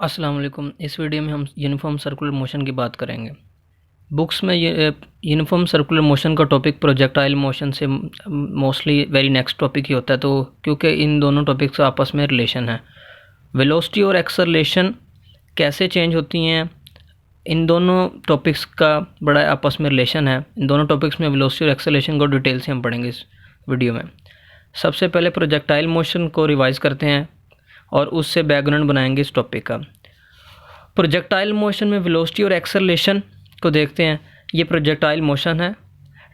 अस्सलाम वालेकुम। इस वीडियो में हम यूनिफॉर्म सर्कुलर मोशन की बात करेंगे। बुक्स में ये यूनिफॉर्म सर्कुलर मोशन का टॉपिक प्रोजेक्टाइल मोशन से मोस्टली वेरी नेक्स्ट टॉपिक ही होता है, तो क्योंकि इन दोनों टॉपिक्स का आपस में रिलेशन है। वेलोसिटी और एक्सेलरेशन कैसे चेंज होती हैं, इन दोनों टॉपिक्स का बड़ा आपस में रिलेशन है। इन दोनों टॉपिक्स में वेलोसिटी और एक्सेलरेशन को डिटेल से हम पढ़ेंगे इस वीडियो में। सबसे पहले प्रोजेक्टाइल मोशन को रिवाइज करते हैं और उससे बैकग्राउंड बनाएंगे इस टॉपिक का। प्रोजेक्टाइल मोशन में वेलोसिटी और एक्सेलरेशन को देखते हैं। ये प्रोजेक्टाइल मोशन है।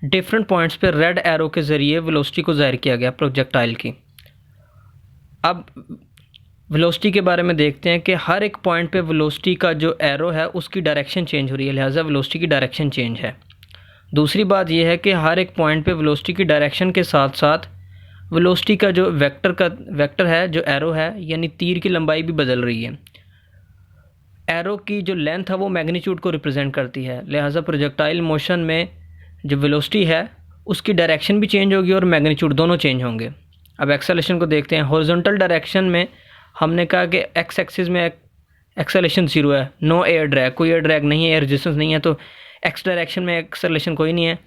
डिफरेंट पॉइंट्स पे रेड एरो के ज़रिए वेलोसिटी को ज़ाहिर किया गया प्रोजेक्टाइल की। अब वेलोसिटी के बारे में देखते हैं कि हर एक पॉइंट पे वेलोसिटी का जो एरो है उसकी डायरेक्शन चेंज हो रही है, लिहाजा वेलोसिटी की डायरेक्शन चेंज है। दूसरी बात यह है कि हर एक पॉइंट पे वेलोसिटी की डायरेक्शन के साथ साथ वेलोसिटी का जो वेक्टर है, जो एरो है, यानी तीर की लंबाई भी बदल रही है। एरो की जो लेंथ है वो मैग्नीट्यूड को रिप्रेजेंट करती है, लिहाजा प्रोजेक्टाइल मोशन में जो वेलोसिटी है उसकी डायरेक्शन भी चेंज होगी और मैग्नीट्यूड दोनों चेंज होंगे। अब एक्सेलरेशन को देखते हैं। हॉरिजॉन्टल डायरेक्शन में हमने कहा कि एक्स एक्सिस में एक्सेलरेशन 0 है, नो एयर ड्रैग, कोई एयर ड्रैग नहीं है, एयर रेजिस्टेंस नहीं है, तो एक्स डायरेक्शन में एक्सेलरेशन कोई नहीं है।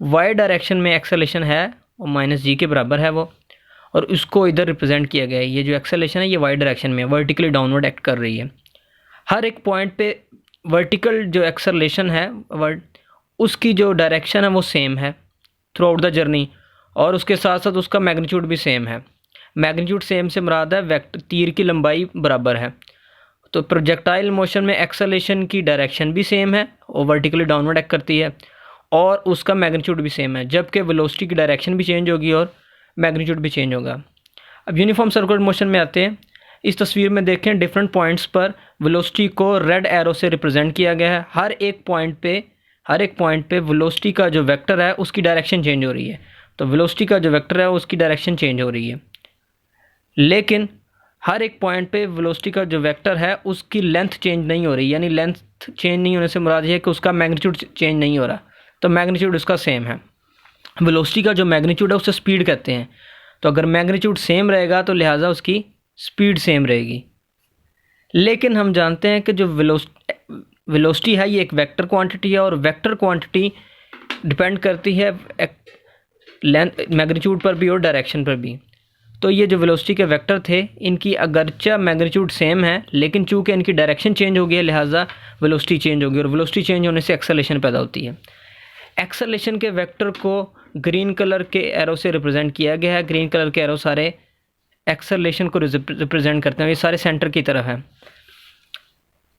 वाई डायरेक्शन में एक्सेलरेशन है और -g के बराबर है वो, और उसको इधर रिप्रेजेंट किया गया है। ये जो एक्सेलरेशन है ये वाई डायरेक्शन में वर्टिकली डाउनवर्ड एक्ट कर रही है। हर एक पॉइंट पे वर्टिकल जो एक्सेलरेशन है उसकी जो डायरेक्शन है वो सेम है थ्रू आउट द जर्नी, और उसके साथ साथ उसका मैग्नीट्यूड भी सेम है। मैग्नीट्यूड सेम से मुराद है वेक्टर तीर की लंबाई बराबर है। तो प्रोजेक्टाइल मोशन में एक्सेलरेशन की डायरेक्शन भी सेम है और वर्टिकली डाउनवर्ड एक्ट करती है, और उसका मैग्नीट्यूड भी सेम है, जबकि वेलोसिटी की डायरेक्शन भी चेंज होगी और मैग्नीट्यूड भी चेंज होगा। अब यूनिफॉर्म सर्कुलर मोशन में आते हैं। इस तस्वीर में देखें, डिफरेंट पॉइंट्स पर वेलोसिटी को रेड एरो से रिप्रेजेंट किया गया है। हर एक पॉइंट पे वेलोसिटी का जो वेक्टर है उसकी डायरेक्शन चेंज हो रही है। तो वेलोसिटी का जो वेक्टर है उसकी डायरेक्शन चेंज हो रही है, लेकिन हर एक पॉइंट पे वेलोसिटी का जो वेक्टर है उसकी लेंथ चेंज नहीं हो रही, यानी लेंथ चेंज नहीं होने से मुराद है कि उसका मैग्नीट्यूड चेंज नहीं हो रहा, तो मैग्नीट्यूड उसका सेम है। वेलोसिटी का जो मैग्नीट्यूड है उसे स्पीड कहते हैं। तो अगर मैग्नीट्यूड सेम रहेगा तो लिहाजा उसकी स्पीड सेम रहेगी। लेकिन हम जानते हैं कि जो वेलोसिटी है ये एक वेक्टर क्वांटिटी है, और वेक्टर क्वांटिटी डिपेंड करती है लेंथ मैग्नीट्यूड पर भी और डायरेक्शन पर भी। तो ये जो वेलोसिटी के वेक्टर थे इनकी अगरचा मैग्नीट्यूड सेम है, लेकिन चूंकि इनकी डायरेक्शन चेंज हो गई है लिहाजा वेलोसिटी चेंज होगी, और वेलोसिटी चेंज होने से एक्सेलरेशन पैदा होती है। एक्सेलरेशन के वेक्टर को ग्रीन कलर के एरो से रिप्रेजेंट किया गया है। ग्रीन कलर के एरो सारे एक्सेलरेशन को रिप्रेजेंट करते हैं, ये सारे सेंटर की तरफ है।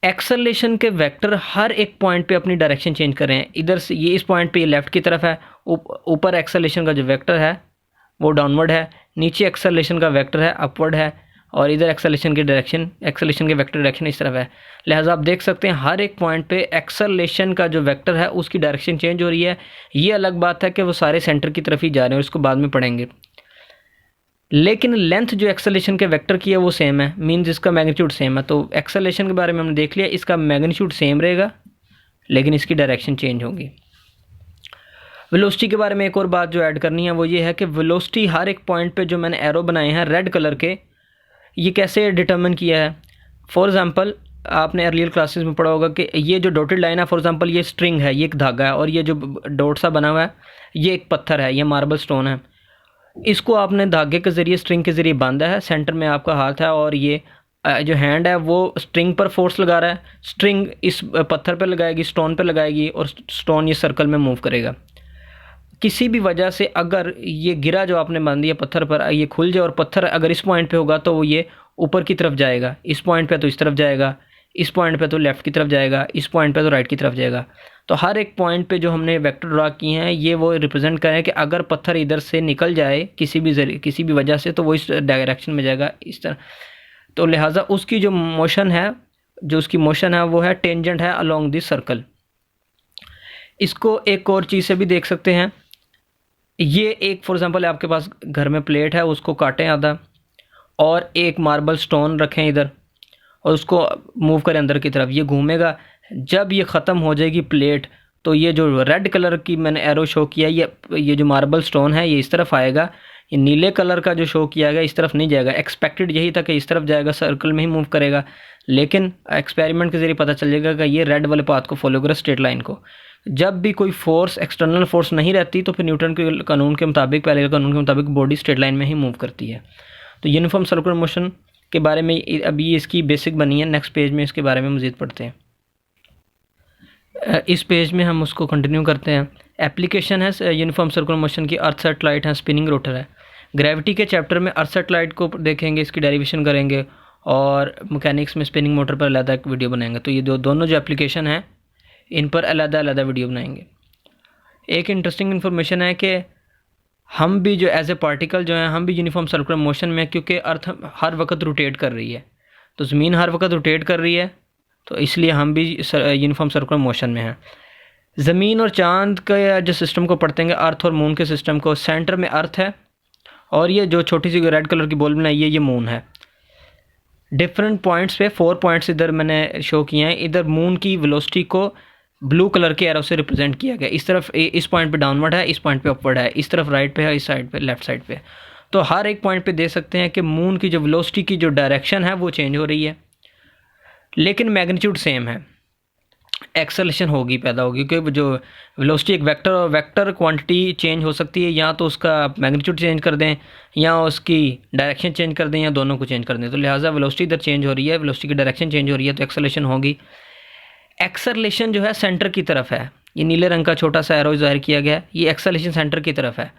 एक्सेलरेशन के वेक्टर हर एक पॉइंट पे अपनी डायरेक्शन चेंज कर रहे हैं। इधर से ये इस पॉइंट पे ये लेफ्ट की तरफ है, ऊपर एक्सेलरेशन का जो वेक्टर है वो डाउनवर्ड है, नीचे एक्सेलरेशन का वेक्टर है अपवर्ड है, और इधर एक्सेलरेशन के वेक्टर डायरेक्शन इस तरफ है। लिहाजा आप देख सकते हैं हर एक पॉइंट पे एक्सेलरेशन का जो वेक्टर है उसकी डायरेक्शन चेंज हो रही है। ये अलग बात है कि वो सारे सेंटर की तरफ ही जा रहे हैं, उसको बाद में पढ़ेंगे। लेकिन लेंथ जो एक्सेलरेशन के वेक्टर की है वो सेम है, मीन्स इसका मैग्नीट्यूड सेम है। तो एक्सेलरेशन के बारे में हमने देख लिया, इसका मैग्नीट्यूड सेम रहेगा लेकिन इसकी डायरेक्शन चेंज होगी। वेलोसिटी के बारे में एक और बात जो ऐड करनी है वो ये है कि वेलोसिटी हर एक पॉइंट पे जो मैंने एरो बनाए हैं रेड कलर के, ये कैसे डिटर्मिन किया है। फॉर एग्जांपल आपने अर्लियर क्लासेस में पढ़ा होगा कि ये जो डॉटेड लाइन है, फॉर एग्जांपल ये स्ट्रिंग है, ये एक धागा है, और ये जो डॉट सा बना हुआ है ये एक पत्थर है, ये मार्बल स्टोन है। इसको आपने धागे के ज़रिए, स्ट्रिंग के ज़रिए बांधा है, सेंटर में आपका हाथ है, और ये जो हैंड है वो स्ट्रिंग पर फोर्स लगा रहा है, स्ट्रिंग इस पत्थर पर लगाएगी, स्टोन पर लगाएगी, और स्टोन ये सर्कल में मूव करेगा। किसी भी वजह से अगर ये गिरा जो आपने बांधी है पत्थर पर, ये खुल जाए और पत्थर अगर इस पॉइंट पे होगा तो वो ये ऊपर की तरफ जाएगा, इस पॉइंट पे तो इस तरफ जाएगा, इस पॉइंट पे तो लेफ़्ट की तरफ जाएगा, इस पॉइंट पे तो राइट की तरफ जाएगा। तो हर एक पॉइंट पे जो हमने वेक्टर ड्रा किए हैं ये वो रिप्रेजेंट करें कि अगर पत्थर इधर से निकल जाए किसी भी वजह से तो वो इस डायरेक्शन में जाएगा, इस तरह। तो लिहाजा उसकी जो मोशन है वो है टेंजेंट है अलोंग दिस सर्कल। इसको एक और चीज़ से भी देख सकते हैं। ये एक फॉर एग्जांपल आपके पास घर में प्लेट है, उसको काटें आधा, और एक मार्बल स्टोन रखें इधर, और उसको मूव करें अंदर की तरफ, ये घूमेगा। जब ये ख़त्म हो जाएगी प्लेट तो ये जो रेड कलर की मैंने एरो शो किया, ये जो मार्बल स्टोन है ये इस तरफ आएगा, ये नीले कलर का जो शो किया गया इस तरफ नहीं जाएगा, एक्सपेक्टेड यही था कि इस तरफ जाएगा, सर्कल में ही मूव करेगा, लेकिन एक्सपेरिमेंट के जरिए पता चल जाएगा कि ये रेड वाले पाथ को फॉलो करेगा, स्ट्रेट लाइन को। जब भी कोई फोर्स, एक्सटर्नल फोर्स नहीं रहती तो फिर न्यूटन के कानून के मुताबिक, पहले के कानून के मुताबिक बॉडी स्ट्रेट लाइन में ही मूव करती है। तो यूनिफॉर्म सर्कुलर मोशन के बारे में अभी इसकी बेसिक बनी है, नेक्स्ट पेज में इसके बारे में मज़ीद पढ़ते हैं। इस पेज में हम उसको कंटिन्यू करते हैं। एप्लीकेशन है यूनिफॉर्म सर्कुलर मोशन की, अर्थ सेटेलाइट है, स्पिनिंग रोटर है। ग्रेविटी के चैप्टर में अर्थ सेटेलाइट को देखेंगे, इसकी डेरिवेशन करेंगे, और मैकेनिक्स में स्पिनिंग मोटर पर अलग एक वीडियो बनाएंगे। तो ये दोनों जो एप्लीकेशन हैं इन पर अलग वीडियो बनाएंगे। एक इंटरेस्टिंग इन्फॉर्मेशन है कि हम भी जो एज ए पार्टिकल जो है, हम भी यूनिफॉर्म सर्कुलर मोशन में, क्योंकि अर्थ हर वक्त रोटेट कर रही है, तो ज़मीन हर वक्त रोटेट कर रही है, तो इसलिए हम भी यूनिफॉर्म सर्कुलर मोशन में हैं। ज़मीन और चांद का जो सिस्टम को पढ़ते हैं, अर्थ और मून के सिस्टम को, सेंटर में अर्थ है और ये जो छोटी सी रेड कलर की बॉल बनाई है ये मून है। डिफरेंट पॉइंट्स पे 4 पॉइंट्स इधर मैंने शो किए हैं। इधर मून की वेलोसिटी को ब्लू कलर के एरो से रिप्रेजेंट किया गया। इस तरफ इस पॉइंट पे डाउनवर्ड है, इस पॉइंट पे अपवर्ड है, इस तरफ राइट पे है, इस साइड पे लेफ्ट साइड पे। तो हर एक पॉइंट पे देख सकते हैं कि मून की जो वेलोसिटी की जो डायरेक्शन है वो चेंज हो रही है, लेकिन मैग्नीट्यूड सेम है। एक्सेलेरेशन होगी, पैदा होगी, क्योंकि जो वेलोसिटी एक वेक्टर और वेक्टर क्वांटिटी चेंज हो सकती है, या तो उसका मैग्नीट्यूड चेंज कर दें या उसकी डायरेक्शन चेंज कर दें या दोनों को चेंज कर दें। तो लिहाजा वेलोसिटी इधर चेंज हो रही है, वेलोसिटी की डायरेक्शन चेंज हो रही है, तो एक्सेलेरेशन होगी। एक्सेलेरेशन जो है सेंटर की तरफ है, ये नीले रंग का छोटा सा एरो ज़ाहिर किया गया है, ये एक्सेलेरेशन सेंटर की तरफ है।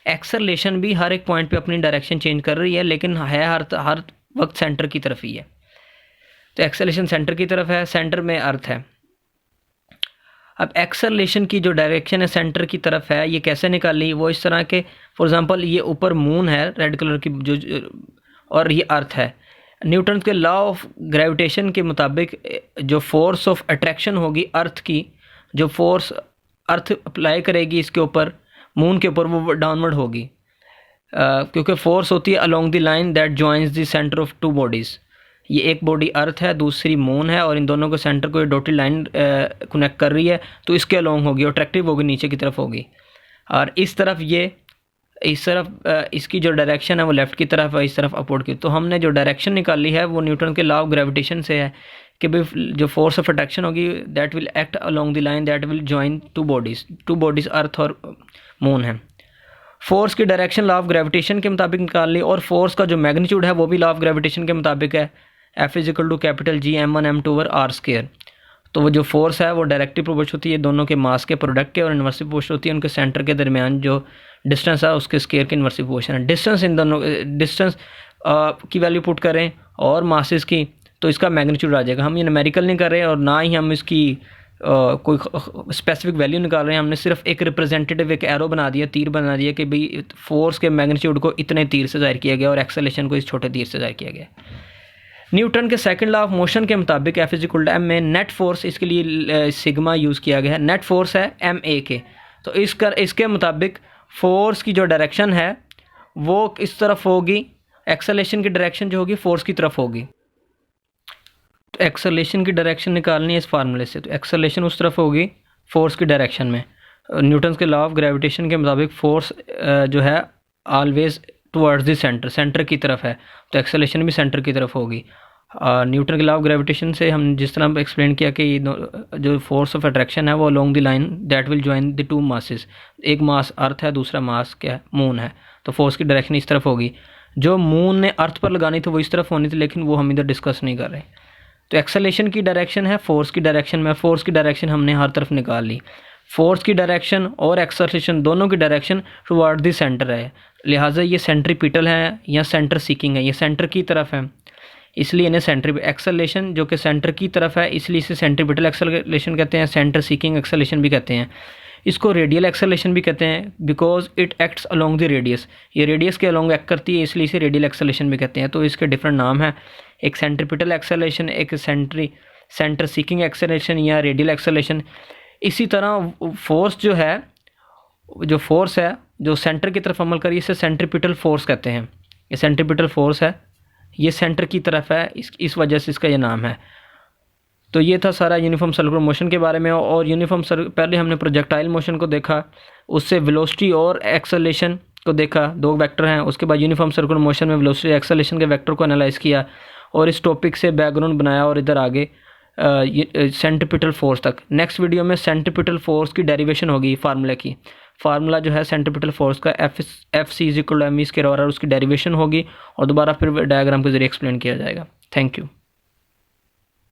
एक्सेलेरेशन भी हर एक पॉइंट पे अपनी डायरेक्शन चेंज कर रही है, लेकिन है हर वक्त सेंटर की तरफ ही है। तो एक्सेलेरेशन सेंटर की तरफ है, सेंटर में अर्थ है। अब एक्सेलेरेशन की जो डायरेक्शन है सेंटर की तरफ है, ये कैसे निकाली? वो इस तरह के, फॉर एग्जांपल ये ऊपर मून है रेड कलर की जो, और ये अर्थ है। न्यूटन के लॉ ऑफ ग्रेविटेशन के मुताबिक जो फोर्स ऑफ अट्रैक्शन होगी अर्थ की, जो फोर्स अर्थ अप्लाई करेगी इसके ऊपर, मून के ऊपर, वो डाउनवर्ड होगी, क्योंकि फोर्स होती है along the line that joins the centre of to bodies. ये एक बॉडी अर्थ है, दूसरी मून है, और इन दोनों के सेंटर को ये डॉटेड लाइन कनेक्ट कर रही है, तो इसके अलोंग होगी, अट्रैक्टिव होगी, नीचे की तरफ होगी। और इस तरफ ये, इस तरफ इसकी जो डायरेक्शन है वो लेफ़्ट की तरफ है, इस तरफ अपवर्ड की। तो हमने जो डायरेक्शन निकाली है वो न्यूटन के लॉ ऑफ ग्रेविटेशन से है कि भाई जो फोर्स ऑफ अट्रैक्शन होगी that will act along the line that will join two bodies earth और मून है। फोर्स की डायरेक्शन लॉ ऑफ ग्रेविटेशन के मुताबिक निकाल ली, और फोर्स का जो मैग्नीट्यूड है वो भी लॉ ऑफ ग्रेविटेशन के मुताबिक है, F=G m1 m2/r²। तो वो जो फोर्स है वो डायरेक्टली प्रोपोर्शनल होती है दोनों के मास के प्रोडक्ट के, और इन्वर्सली प्रोपोर्शनल होती है उनके सेंटर के दरमियान जो डिस्टेंस है उसके स्क्वायर के इन्वर्सली प्रोपोर्शनल है। डिस्टेंस इन दोनों, डिस्टेंस की वैल्यू पुट करें और मासेस की, तो इसका मैग्नीट्यूड आ जाएगा। हम ये न्यूमेरिकल नहीं कर रहे हैं और ना ही हम इसकी कोई स्पेसिफिक वैल्यू निकाल रहे हैं। हमने सिर्फ एक रिप्रेजेंटेटिव, एक एरो बना दिया, तीर बना दिया कि भाई फोर्स के मैग्नीट्यूड को इतने तीर से ज़ाहिर किया गया और एक्सेलेरेशन को इस छोटे तीर से ज़ाहिर किया गया। न्यूटन के सेकंड लॉ ऑफ मोशन के मुताबिक F=m में नेट फोर्स, इसके लिए सिग्मा यूज़ किया गया है, नेट फोर्स है ma तो इसके मुताबिक फोर्स की जो डायरेक्शन है वो इस तरफ होगी, एक्सेलेरेशन की डायरेक्शन जो होगी फोर्स की तरफ होगी। तो एक्सेलेरेशन की डायरेक्शन निकालनी है इस फार्मूले से, तो एक्सेलेरेशन उस तरफ होगी फोर्स की डायरेक्शन में। न्यूटन के लॉ ऑफ ग्रेविटेशन के मुताबिक फोर्स जो है always towards the centre, centre की तरफ है, तो एक्सेलेरेशन भी सेंटर की तरफ होगी। न्यूटन के लॉ ऑफ ग्रेविटेशन से हम जिस तरह एक्सप्लेन किया कि जो फोर्स ऑफ अट्रैक्शन है वो along the line that will join the two masses, एक मास अर्थ है, दूसरा मास क्या है, मून है, तो फोर्स की डायरेक्शन इस तरफ होगी। जो मून ने अर्थ पर लगानी थी वो इस तरफ होनी थी, लेकिन वो हम इधर डिस्कस नहीं कर रहे। तो एक्सेलेरेशन की डायरेक्शन है फोर्स की डायरेक्शन में, फोर्स की डायरेक्शन हमने हर तरफ निकाल ली। फोर्स की डायरेक्शन और एक्सेलरेशन दोनों की डायरेक्शन टुवर्ड द सेंटर है, लिहाजा ये सेंट्रीपिटल है या सेंटर सीकिंग है, ये सेंटर की तरफ है, इसलिए इन्हें एक्सेलरेशन जो कि सेंटर की तरफ है इसलिए इसे सेंट्रीपिटल एक्सेलरेशन कहते हैं, सेंटर सीकिंग एक्सेलरेशन भी कहते हैं। इसको रेडियल एक्सेलरेशन भी कहते हैं because it acts along the radius, ये रेडियस के अलोंग एक्ट करती है इसलिए इसे रेडियल एक्सेलरेशन भी कहते हैं। तो इसके डिफरेंट नाम है, एक सेंट्रीपिटल एक्सेलरेशन, एक सेंटर सीकिंग एक्सेलरेशन या रेडियल एक्सेलरेशन। इसी तरह फोर्स जो है, जो फोर्स है जो सेंटर की तरफ अमल करी इसे सेंट्रीपिटल फोर्स कहते हैं। ये सेंट्रीपिटल फोर्स है, ये सेंटर की तरफ है, इस वजह से इसका ये नाम है। तो ये था सारा यूनिफॉर्म सर्कुलर मोशन के बारे में। और पहले हमने प्रोजेक्टाइल मोशन को देखा, उससे वेलोसिटी और एक्सेलरेशन को देखा, 2 वेक्टर हैं, उसके बाद यूनिफॉर्म सर्कुलर मोशन में वेलोसिटी एक्सेलरेशन के वेक्टर को एनालाइज किया और इस टॉपिक से बैकग्राउंड बनाया और इधर आगे सेंट्रीपिटल फोर्स तक। नेक्स्ट वीडियो में सेंट्रीपिटल फोर्स की डेरिवेशन होगी फार्मूला की। फार्मूला जो है सेंट्रीपिटल फोर्स का F C is equal to M V square और उसकी डेरिवेशन होगी और दोबारा फिर डायग्राम के जरिए एक्सप्लेन किया जाएगा। Thank you.